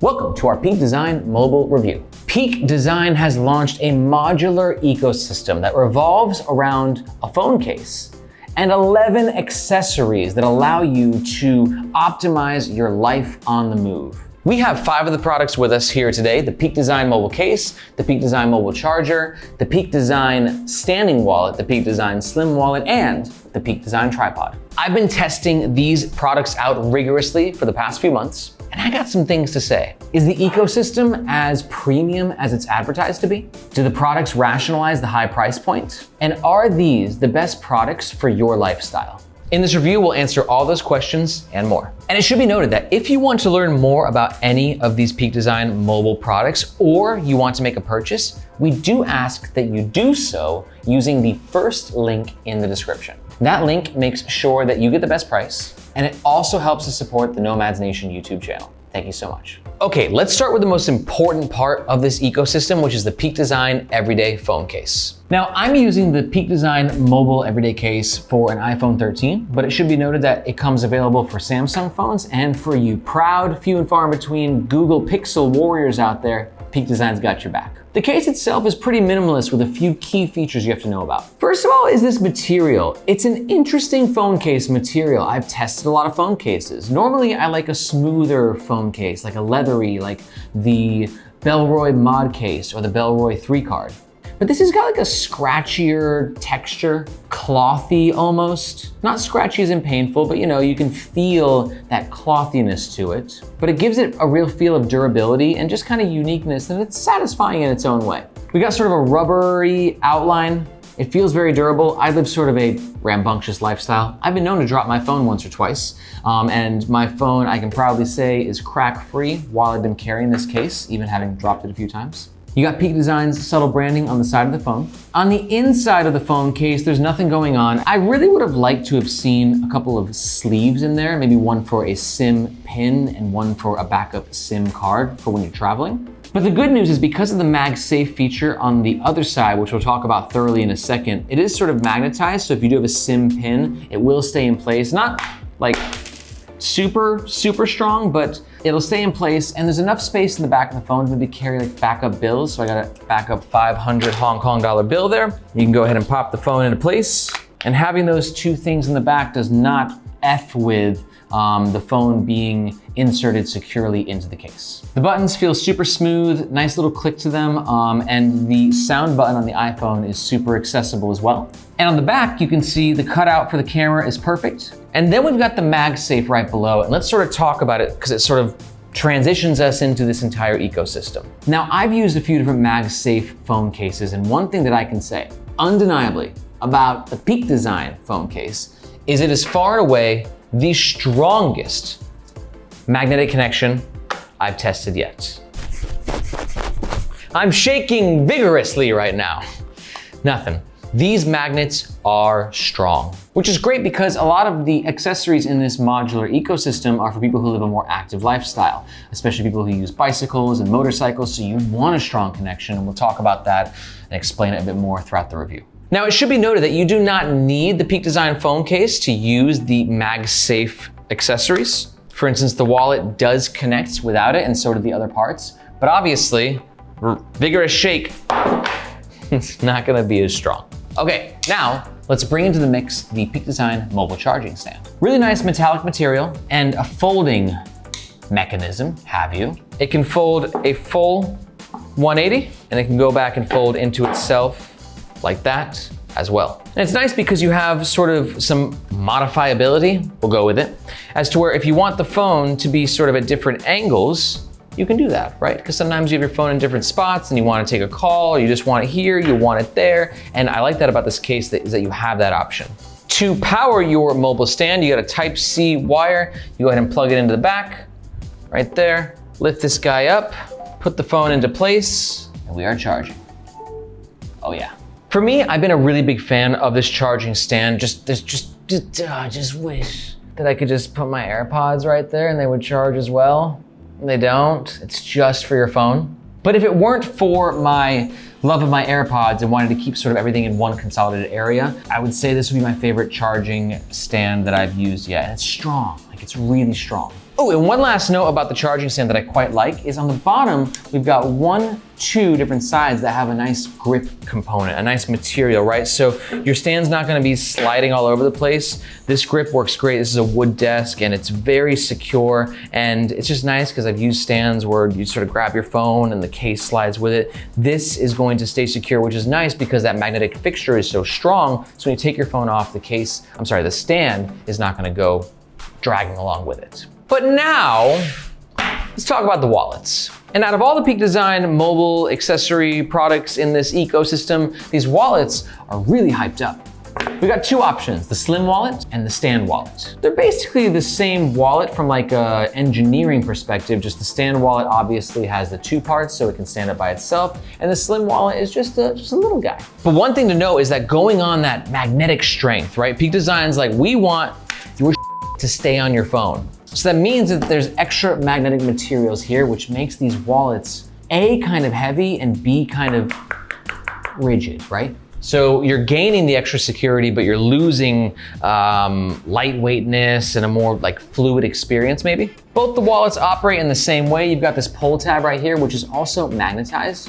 Welcome to our Peak Design mobile review. Peak Design has launched a modular ecosystem that revolves around a phone case and 11 accessories that allow you to optimize your life on the move. We have 5 of the products with us here today: the Peak Design mobile case, the Peak Design mobile charger, the Peak Design standing wallet, the Peak Design slim wallet, and the Peak Design tripod. I've been testing these products out rigorously for the past few months, and I got some things to say. Is the ecosystem as premium as it's advertised to be? Do the products rationalize the high price point? And are these the best products for your lifestyle? In this review, we'll answer all those questions and more. And it should be noted that if you want to learn more about any of these Peak Design mobile products, or you want to make a purchase, we do ask that you do so using the first link in the description. That link makes sure that you get the best price, and it also helps to support the Nomads Nation YouTube channel. Thank you so much. Okay, let's start with the most important part of this ecosystem, which is the Peak Design Everyday Phone Case. Now, I'm using the Peak Design Mobile Everyday Case for an iPhone 13, but it should be noted that it comes available for Samsung phones, and for you proud, few and far in between Google Pixel warriors out there, Peak Design's got your back. The case itself is pretty minimalist with a few key features you have to know about. First of all is this material. It's an interesting phone case material. I've tested a lot of phone cases. Normally I like a smoother phone case, like a leathery, like the Bellroy Mod case or the Bellroy 3 card. But this has got like a scratchier texture, clothy almost. Not scratchy as in painful, but you can feel that clothiness to it. But it gives it a real feel of durability and just kind of uniqueness, and it's satisfying in its own way. We got sort of a rubbery outline. It feels very durable. I live sort of a rambunctious lifestyle. I've been known to drop my phone once or twice, and my phone, I can proudly say, is crack-free while I've been carrying this case, even having dropped it a few times. You got Peak Design's subtle branding on the side of the phone. On the inside of the phone case, there's nothing going on. I really would have liked to have seen a couple of sleeves in there, maybe one for a SIM pin and one for a backup SIM card for when you're traveling. But the good news is, because of the MagSafe feature on the other side, which we'll talk about thoroughly in a second, it is sort of magnetized, so if you do have a SIM pin, it will stay in place. Not like super strong, but it'll stay in place, and there's enough space in the back of the phone to maybe carry like backup bills. So I got a backup 500 Hong Kong dollar bill there. You can go ahead and pop the phone into place, and having those two things in the back does not F with the phone being inserted securely into the case. The buttons feel super smooth, nice little click to them, and the sound button on the iPhone is super accessible as well. And on the back, you can see the cutout for the camera is perfect. And then we've got the MagSafe right below, and let's sort of talk about it because it sort of transitions us into this entire ecosystem. Now, I've used a few different MagSafe phone cases, and one thing that I can say undeniably about the Peak Design phone case is it is far and away the strongest magnetic connection I've tested yet. I'm shaking vigorously right now. Nothing. These magnets are strong, which is great because a lot of the accessories in this modular ecosystem are for people who live a more active lifestyle, especially people who use bicycles and motorcycles, so you want a strong connection, and we'll talk about that and explain it a bit more throughout the review. Now, it should be noted that you do not need the Peak Design phone case to use the MagSafe accessories. For instance, the wallet does connect without it, and so do the other parts, but obviously, vigorous shake, it's not gonna be as strong. Okay, now let's bring into the mix the Peak Design mobile charging stand. Really nice metallic material and a folding mechanism, have you. It can fold a full 180, and it can go back and fold into itself like that as well. And it's nice because you have sort of some modifiability, we'll go with it, as to where if you want the phone to be sort of at different angles, you can do that, right? Because sometimes you have your phone in different spots and you want to take a call, or you just want it here, you want it there. And I like that about this case, is that you have that option. To power your mobile stand, you got a Type-C wire. You go ahead and plug it into the back, right there. Lift this guy up, put the phone into place, and we are charging. Oh yeah. For me, I've been a really big fan of this charging stand. I just wish that I could just put my AirPods right there and they would charge as well. They don't, it's just for your phone. But if it weren't for my love of my AirPods and wanted to keep sort of everything in one consolidated area, I would say this would be my favorite charging stand that I've used yet. And it's strong, like it's really strong. Oh, and one last note about the charging stand that I quite like is on the bottom, we've got two different sides that have a nice grip component, a nice material, right? So your stand's not gonna be sliding all over the place. This grip works great. This is a wood desk and it's very secure, and it's just nice because I've used stands where you sort of grab your phone and the case slides with it. This is going to stay secure, which is nice because that magnetic fixture is so strong. So when you take your phone off, the stand is not gonna go dragging along with it. But now, let's talk about the wallets. And out of all the Peak Design mobile accessory products in this ecosystem, these wallets are really hyped up. We got two options, the slim wallet and the stand wallet. They're basically the same wallet from like a engineering perspective, just the stand wallet obviously has the two parts so it can stand up by itself, and the slim wallet is just a little guy. But one thing to know is that going on that magnetic strength, right? Peak Design's like, we want your to stay on your phone. So that means that there's extra magnetic materials here, which makes these wallets A, kind of heavy, and B, kind of rigid, right? So you're gaining the extra security, but you're losing lightweightness and a more like fluid experience maybe. Both the wallets operate in the same way. You've got this pull tab right here, which is also magnetized.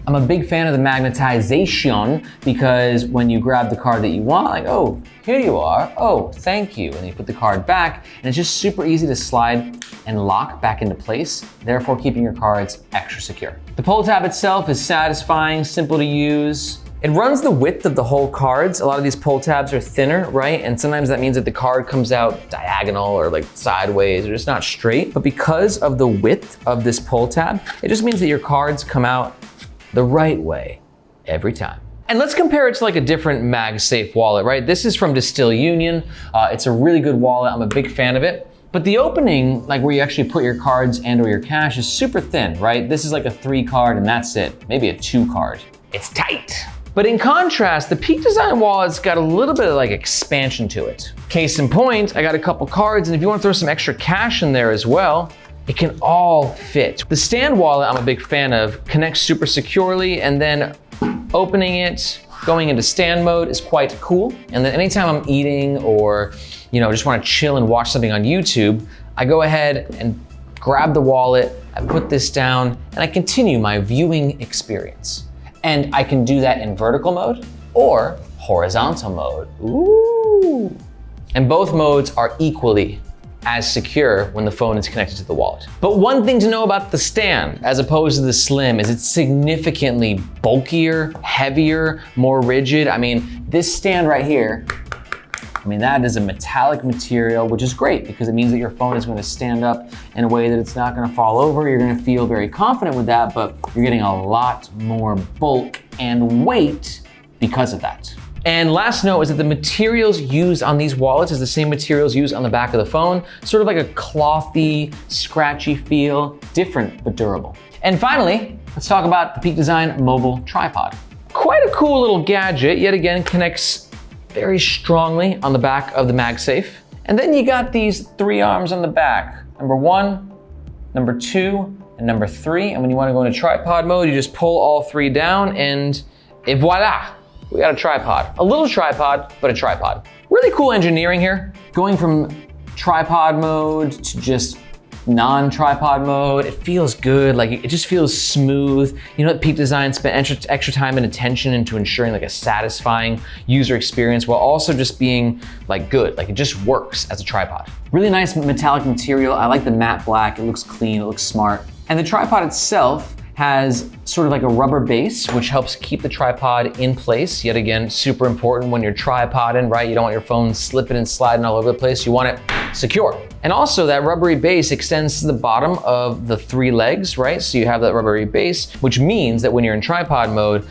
I'm a big fan of the magnetization because when you grab the card that you want, like, oh, here you are, oh, thank you. And you put the card back, and it's just super easy to slide and lock back into place, therefore keeping your cards extra secure. The pull tab itself is satisfying, simple to use. It runs the width of the whole cards. A lot of these pull tabs are thinner, right? And sometimes that means that the card comes out diagonal or like sideways or just not straight. But because of the width of this pull tab, it just means that your cards come out the right way every time. And let's compare it to like a different MagSafe wallet, right? This is from Distill Union. It's a really good wallet. I'm a big fan of it. But the opening, like where you actually put your cards and or your cash, is super thin, right? This is like a 3 card and that's it. Maybe a 2 card. It's tight. But in contrast, the Peak Design wallet's got a little bit of like expansion to it. Case in point, I got a couple cards, and if you want to throw some extra cash in there as well, it can all fit. The stand wallet I'm a big fan of, connects super securely, and then opening it, going into stand mode is quite cool. And then anytime I'm eating or just want to chill and watch something on YouTube, I go ahead and grab the wallet, I put this down, and I continue my viewing experience. And I can do that in vertical mode or horizontal mode. Ooh. And both modes are equally as secure when the phone is connected to the wallet. But one thing to know about the stand, as opposed to the slim, is it's significantly bulkier, heavier, more rigid. I mean, this stand right here, that is a metallic material, which is great because it means that your phone is going to stand up in a way that it's not going to fall over. You're going to feel very confident with that, but you're getting a lot more bulk and weight because of that. And last note is that the materials used on these wallets is the same materials used on the back of the phone, sort of like a clothy, scratchy feel, different but durable. And finally, let's talk about the Peak Design mobile tripod. Quite a cool little gadget, yet again connects very strongly on the back of the MagSafe. And then you got these 3 arms on the back. Number 1, number 2, and number 3. And when you want to go into tripod mode, you just pull all 3 down and voila, we got a tripod. A little tripod, but a tripod. Really cool engineering here. Going from tripod mode to just non-tripod mode, it feels good, like it just feels smooth. Peak Design spent extra time and attention into ensuring like a satisfying user experience while also just being like good, like it just works as a tripod. Really nice metallic material. I like the matte black, it looks clean, it looks smart. And the tripod itself has sort of like a rubber base, which helps keep the tripod in place. Yet again, super important when you're tripoding, right? You don't want your phone slipping and sliding all over the place. You want it secure. And also that rubbery base extends to the bottom of the 3 legs, right? So you have that rubbery base, which means that when you're in tripod mode,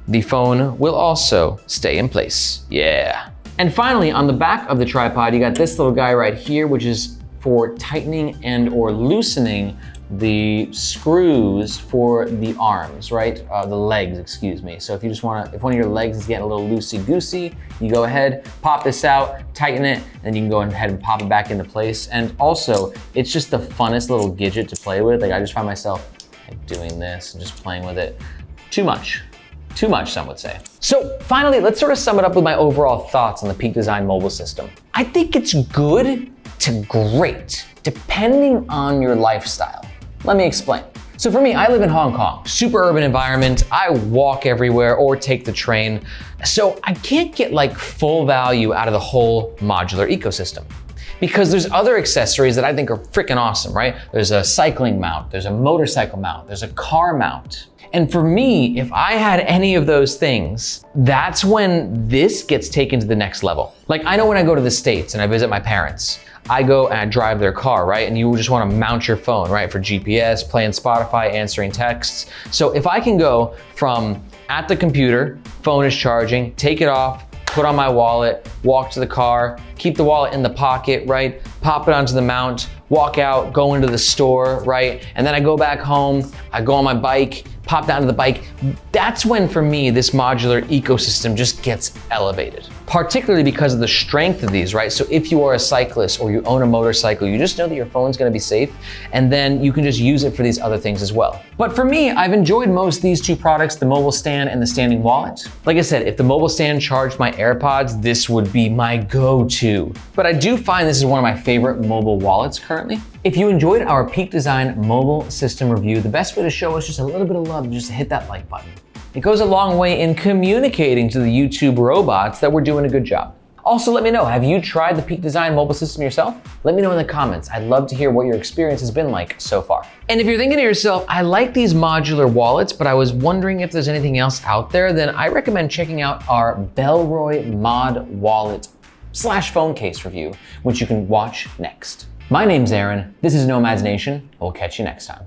the phone will also stay in place. Yeah. And finally, on the back of the tripod, you got this little guy right here, which is for tightening and or loosening the screws for the arms, right? The legs, excuse me. So if you just if one of your legs is getting a little loosey-goosey, you go ahead, pop this out, tighten it, and then you can go ahead and pop it back into place. And also, it's just the funnest little gadget to play with. Like I just find myself like doing this and just playing with it. Too much, some would say. So finally, let's sort of sum it up with my overall thoughts on the Peak Design mobile system. I think it's good, to great, depending on your lifestyle. Let me explain. So for me, I live in Hong Kong, super urban environment. I walk everywhere or take the train. So I can't get like full value out of the whole modular ecosystem, because there's other accessories that I think are freaking awesome, right? There's a cycling mount, there's a motorcycle mount, there's a car mount. And for me, if I had any of those things, that's when this gets taken to the next level. Like I know when I go to the States and I visit my parents, I go and I drive their car, right? And you just wanna mount your phone, right? For GPS, playing Spotify, answering texts. So if I can go from at the computer, phone is charging, take it off, put on my wallet, walk to the car, keep the wallet in the pocket, right? Pop it onto the mount, walk out, go into the store, right? And then I go back home, I go on my bike, pop down to the bike. That's when, for me, this modular ecosystem just gets elevated, particularly because of the strength of these, right? So if you are a cyclist or you own a motorcycle, you just know that your phone's gonna be safe, and then you can just use it for these other things as well. But for me, I've enjoyed most of these two products, the mobile stand and the standing wallet. Like I said, if the mobile stand charged my AirPods, this would be my go-to. But I do find this is one of my favorite mobile wallets currently. If you enjoyed our Peak Design mobile system review, the best way to show us just a little bit of love is just to hit that like button. It goes a long way in communicating to the YouTube robots that we're doing a good job. Also, let me know, have you tried the Peak Design mobile system yourself? Let me know in the comments. I'd love to hear what your experience has been like so far. And if you're thinking to yourself, I like these modular wallets, but I was wondering if there's anything else out there, then I recommend checking out our Bellroy Mod Wallet / phone case review, which you can watch next. My name's Aaron, this is Nomads Nation, and we'll catch you next time.